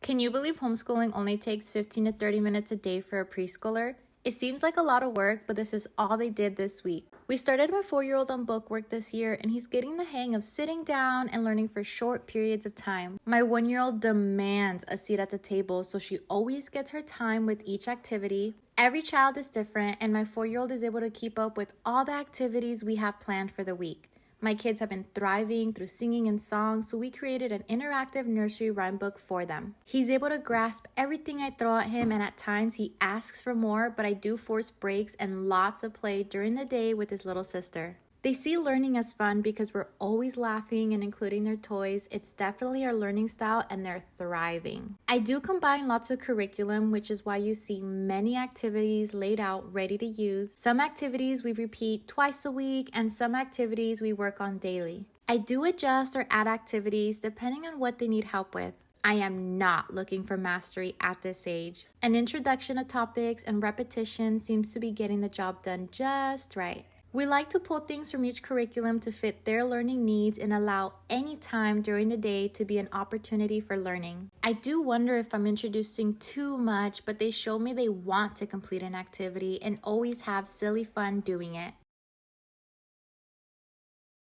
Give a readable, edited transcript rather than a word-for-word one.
Can you believe homeschooling only takes 15 to 30 minutes a day for a preschooler? It seems like a lot of work, but this is all they did this week. We started my 4-year-old on bookwork this year, and he's getting the hang of sitting down and learning for short periods of time. My 1-year-old demands a seat at the table, so she always gets her time with each activity. Every child is different, and my 4-year-old is able to keep up with all the activities we have planned for the week. My kids have been thriving through singing and songs, so we created an interactive nursery rhyme book for them. He's able to grasp everything I throw at him, and at times he asks for more, but I do force breaks and lots of play during the day with his little sister. They see learning as fun because we're always laughing and including their toys. It's definitely our learning style and they're thriving. I do combine lots of curriculum, which is why you see many activities laid out ready to use. Some activities we repeat twice a week and some activities we work on daily. I do adjust or add activities depending on what they need help with. I am not looking for mastery at this age. An introduction to topics and repetition seems to be getting the job done just right. We like to pull things from each curriculum to fit their learning needs and allow any time during the day to be an opportunity for learning. I do wonder if I'm introducing too much, but they show me they want to complete an activity and always have silly fun doing it.